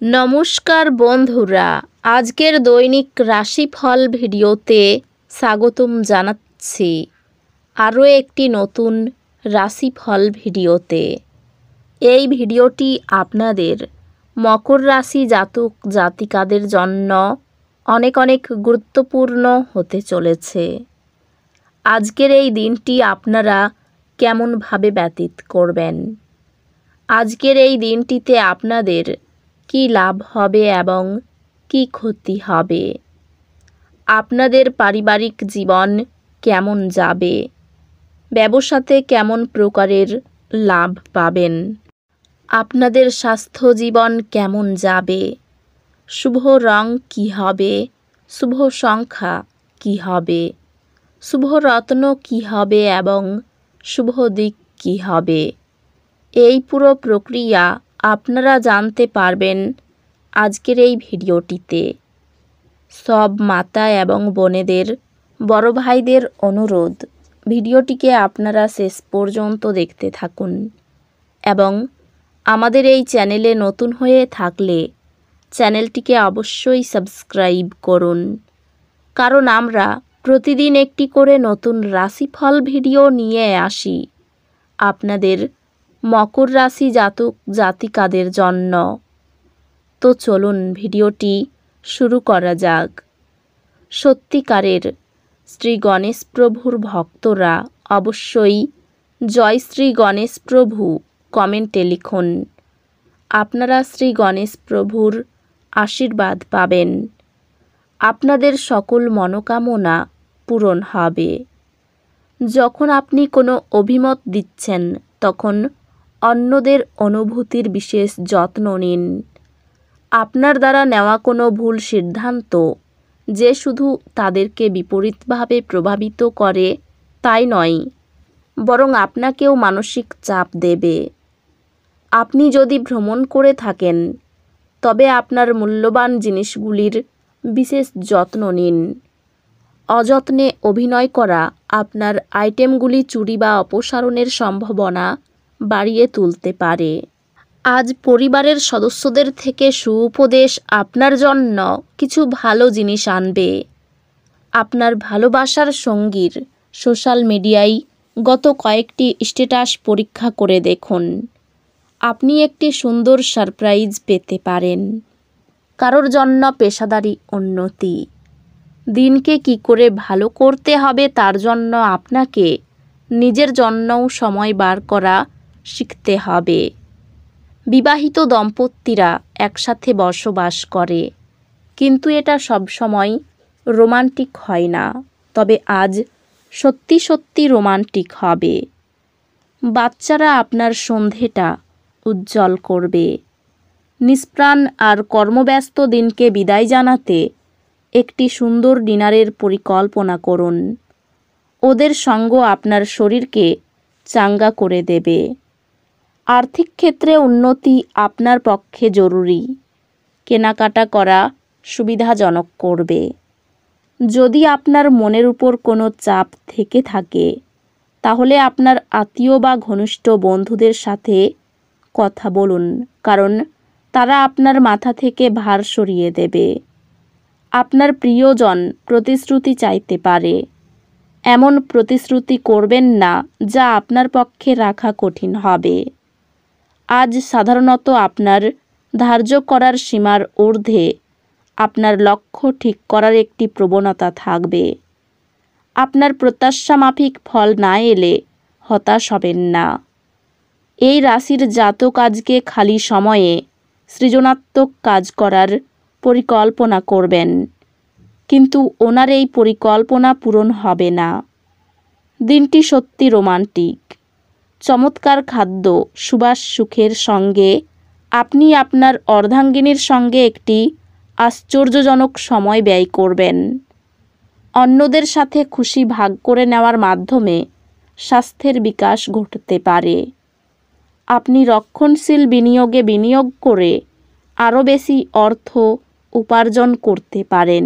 নমস্কার বন্ধুরা, আজকের দৈনিক রাশিফল ভিডিওতে স্বাগতম জানাচ্ছি আরও একটি নতুন রাশিফল ভিডিওতে। এই ভিডিওটি আপনাদের মকর রাশি জাতক জাতিকাদের জন্য অনেক গুরুত্বপূর্ণ হতে চলেছে। আজকের এই দিনটি আপনারা কেমনভাবে ব্যতীত করবেন, আজকের এই দিনটিতে আপনাদের কি লাভ হবে এবং কি ক্ষতি হবে, আপনাদের পারিবারিক জীবন কেমন যাবে, ব্যবসাতে কেমন প্রকারের লাভ পাবেন, আপনাদের স্বাস্থ্য জীবন কেমন যাবে, শুভ রং কি হবে, শুভ সংখ্যা কি হবে, শুভ রত্ন কি হবে এবং শুভ দিক কি হবে, এই পুরো প্রক্রিয়া আপনারা জানতে পারবেন আজকের এই ভিডিওটিতে। সব মাতা এবং বোনেদের, বড় ভাইদের অনুরোধ, ভিডিওটিকে আপনারা শেষ পর্যন্ত দেখতে থাকুন এবং আমাদের এই চ্যানেলে নতুন হয়ে থাকলে চ্যানেলটিকে অবশ্যই সাবস্ক্রাইব করুন, কারণ আমরা প্রতিদিন একটি করে নতুন রাশিফল ভিডিও নিয়ে আসি আপনাদের মকর রাশি জাতক জাতিকাদের জন্য। তো চলুন ভিডিওটি শুরু করা যাক। সত্যিকারের শ্রী গণেশ প্রভুর ভক্তরা অবশ্যই জয় শ্রী গণেশ প্রভু কমেন্টে লিখুন। আপনারা শ্রী গণেশ প্রভুর আশীর্বাদ পাবেন, আপনাদের সকল মনোকামনা পূরণ হবে। যখন আপনি কোনো অভিমত দিচ্ছেন তখন অন্যদের অনুভূতির বিশেষ যত্ন নিন। আপনার দ্বারা নেওয়া কোনো ভুল সিদ্ধান্ত যে শুধু তাদেরকে বিপরীতভাবে প্রভাবিত করে তাই নয়, বরং আপনাকেও মানসিক চাপ দেবে। আপনি যদি ভ্রমণ করে থাকেন তবে আপনার মূল্যবান জিনিসগুলির বিশেষ যত্ন নিন। অযত্নে অভিনয় করা আপনার আইটেমগুলি চুরি বা অপসারণের সম্ভাবনা বাড়িয়ে তুলতে পারে। আজ পরিবারের সদস্যদের থেকে সুউপদেশ আপনার জন্য কিছু ভালো জিনিস আনবে। আপনার ভালোবাসার সঙ্গীর সোশ্যাল মিডিয়ায় গত কয়েকটি স্ট্যাটাস পরীক্ষা করে দেখুন। আপনি একটি সুন্দর সারপ্রাইজ পেতে পারেন। কারোর জন্য পেশাদারি উন্নতি। দিনকে কি করে ভালো করতে হবে তার জন্য আপনাকে নিজের জন্যও সময় বার করা শিখতে হবে। বিবাহিত দম্পতিরা একসাথে বসবাস করে, কিন্তু এটা সবসময় রোমান্টিক হয় না। তবে আজ সত্যি রোমান্টিক হবে। বাচ্চারা আপনার সন্ধেটা উজ্জ্বল করবে। নিষ্প্রাণ আর কর্মব্যস্ত দিনকে বিদায় জানাতে একটি সুন্দর ডিনারের পরিকল্পনা করুন। ওদের সঙ্গ আপনার শরীরকে চাঙ্গা করে দেবে। আর্থিক ক্ষেত্রে উন্নতি আপনার পক্ষে জরুরি। কেনাকাটা করা সুবিধাজনক করবে। যদি আপনার মনের উপর কোনো চাপ থেকে থাকে তাহলে আপনার আত্মীয় বা ঘনিষ্ঠ বন্ধুদের সাথে কথা বলুন, কারণ তারা আপনার মাথা থেকে ভার সরিয়ে দেবে। আপনার প্রিয়জন প্রতিশ্রুতি চাইতে পারে। এমন প্রতিশ্রুতি করবেন না যা আপনার পক্ষে রাখা কঠিন হবে। আজ সাধারণত আপনার ধার্য করার সীমার ঊর্ধ্বে আপনার লক্ষ্য ঠিক করার একটি প্রবণতা থাকবে। আপনার প্রত্যাশা মাফিক ফল না এলে হতাশ হবেন না। এই রাশির জাতক আজকে খালি সময়ে সৃজনাত্মক কাজ করার পরিকল্পনা করবেন, কিন্তু ওনার এই পরিকল্পনা পূরণ হবে না। দিনটি সত্যি রোমান্টিক। চমৎকার খাদ্য, সুবাস সুখের সঙ্গে আপনি আপনার অর্ধাঙ্গিনীর সঙ্গে একটি আশ্চর্যজনক সময় ব্যয় করবেন। অন্যদের সাথে খুশি ভাগ করে নেওয়ার মাধ্যমে স্বাস্থ্যের বিকাশ ঘটতে পারে। আপনি রক্ষণশীল বিনিয়োগে বিনিয়োগ করে আরও বেশি অর্থ উপার্জন করতে পারেন।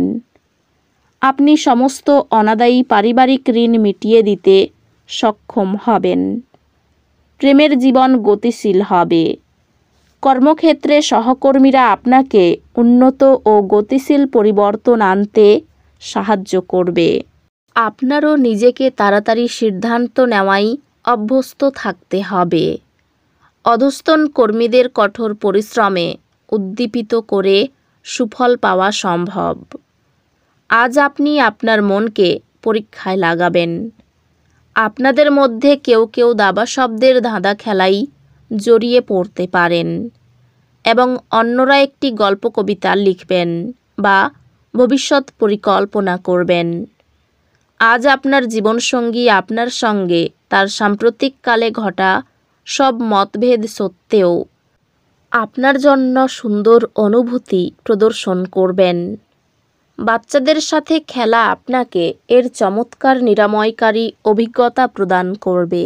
আপনি সমস্ত অনাদায়ী পারিবারিক ঋণ মিটিয়ে দিতে সক্ষম হবেন। প্রেমের জীবন গতিশীল হবে। কর্মক্ষেত্রে সহকর্মীরা আপনাকে উন্নত ও গতিশীল পরিবর্তন আনতে সাহায্য করবে। আপনারও নিজেকে তাড়াতাড়ি সিদ্ধান্ত নেওয়ায় অভ্যস্ত থাকতে হবে। অধস্তন কর্মীদের কঠোর পরিশ্রমে উদ্দীপিত করে সুফল পাওয়া সম্ভব। আজ আপনি আপনার মনকে পরীক্ষায় লাগাবেন। আপনাদের মধ্যে কেউ কেউ দাবা শব্দের ধাঁধা খেলায় জড়িয়ে পড়তে পারেন এবং অন্যরা একটি গল্প কবিতা লিখবেন বা ভবিষ্যৎ পরিকল্পনা করবেন। আজ আপনার জীবনসঙ্গী আপনার সঙ্গে তার সাম্প্রতিককালে ঘটা সব মতভেদ সত্ত্বেও আপনার জন্য সুন্দর অনুভূতি প্রদর্শন করবেন। বাচ্চাদের সাথে খেলা আপনাকে এর চমৎকার নিরাময়কারী অভিজ্ঞতা প্রদান করবে।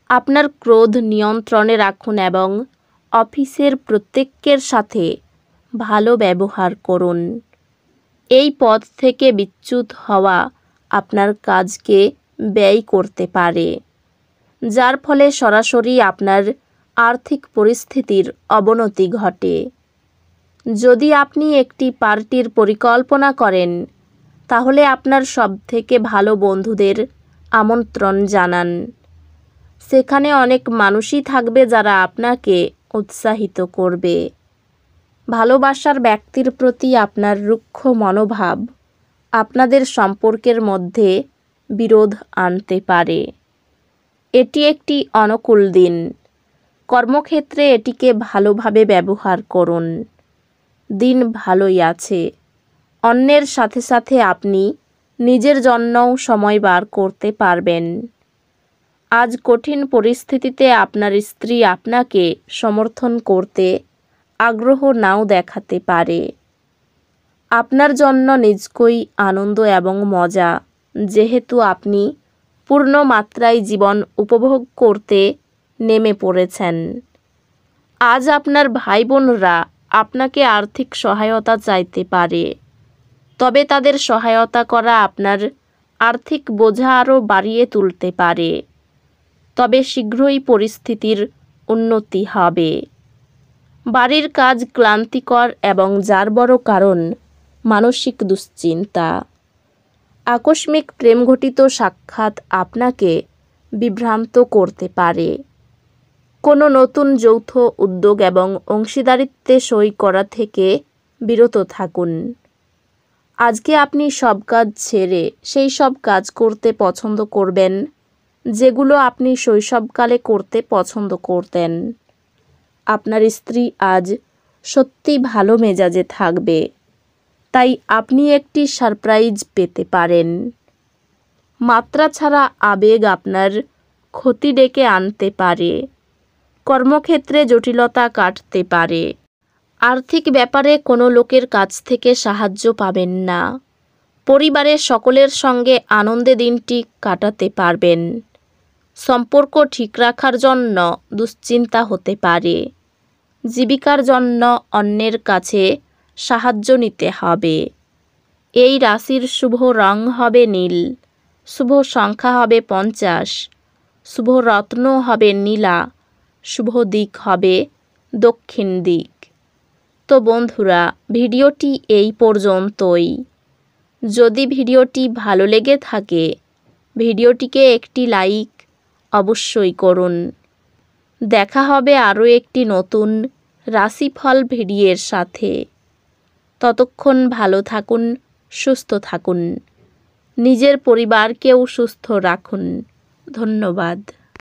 আপনার ক্রোধ নিয়ন্ত্রণে রাখুন এবং অফিসের প্রত্যেকের সাথে ভালো ব্যবহার করুন। এই পথ থেকে বিচ্যুত হওয়া আপনার কাজকে ব্যয় করতে পারে, যার ফলে সরাসরি আপনার আর্থিক পরিস্থিতির অবনতি ঘটে। যদি আপনি একটি পার্টির পরিকল্পনা করেন, তাহলে আপনার সবথেকে ভালো বন্ধুদের আমন্ত্রণ জানান। সেখানে অনেক মানুষই থাকবে যারা আপনাকে উৎসাহিত করবে। ভালোবাসার ব্যক্তির প্রতি আপনার রুক্ষ মনোভাব আপনাদের সম্পর্কের মধ্যে বিরোধ আনতে পারে। এটি একটি অনুকূল দিন। কর্মক্ষেত্রে এটিকে ভালোভাবে ব্যবহার করুন। দিন ভালোই আছে। অন্যের সাথে সাথে আপনি নিজের জন্যও সময় বার করতে পারবেন। আজ কঠিন পরিস্থিতিতে আপনার স্ত্রী আপনাকে সমর্থন করতে আগ্রহ নাও দেখাতে পারে। আপনার জন্য নিজকই আনন্দ এবং মজা, যেহেতু আপনি পূর্ণ মাত্রায় জীবন উপভোগ করতে নেমে পড়েছেন। আজ আপনার ভাই বোনরা আপনাকে আর্থিক সহায়তা চাইতে পারে, তবে তাদের সহায়তা করা আপনার আর্থিক বোঝা আরও বাড়িয়ে তুলতে পারে। তবে শীঘ্রই পরিস্থিতির উন্নতি হবে। বাড়ির কাজ ক্লান্তিকর এবং যার বড় কারণ মানসিক দুশ্চিন্তা। আকস্মিক প্রেমঘটিত সাক্ষাৎ আপনাকে বিভ্রান্ত করতে পারে। কোনো নতুন যৌথ উদ্যোগ এবং অংশীদারিত্বে সই করা থেকে বিরত থাকুন। আজকে আপনি সব কাজ ছেড়ে সেই সব কাজ করতে পছন্দ করবেন যেগুলো আপনি শৈশবকালে করতে পছন্দ করতেন। আপনার স্ত্রী আজ সত্যি ভালো মেজাজে থাকবে, তাই আপনি একটি সারপ্রাইজ পেতে পারেন। মাত্রা ছাড়া আবেগ আপনার ক্ষতি ডেকে আনতে পারে। কর্মক্ষেত্রে জটিলতা কাটতে পারে। আর্থিক ব্যাপারে কোনো লোকের কাছ থেকে সাহায্য পাবেন না। পরিবারের সকলের সঙ্গে আনন্দে দিনটি কাটাতে পারবেন। সম্পর্ক ঠিক রাখার জন্য দুশ্চিন্তা হতে পারে। জীবিকার জন্য অন্যের কাছে সাহায্য নিতে হবে। এই রাশির শুভ রং হবে নীল, শুভ সংখ্যা হবে 50, শুভ রত্ন হবে নীলা, শুভ দিক হবে দক্ষিণ দিক। তো বন্ধুরা, ভিডিওটি এই পর্যন্তই। যদি ভিডিওটি ভালো লেগে থাকে, ভিডিওটিকে একটি লাইক অবশ্যই করুন। দেখা হবে আরও একটি নতুন রাশিফল ভিডিওর সাথে। ততক্ষণ ভালো থাকুন, সুস্থ থাকুন, নিজের পরিবারকেও সুস্থ রাখুন। ধন্যবাদ।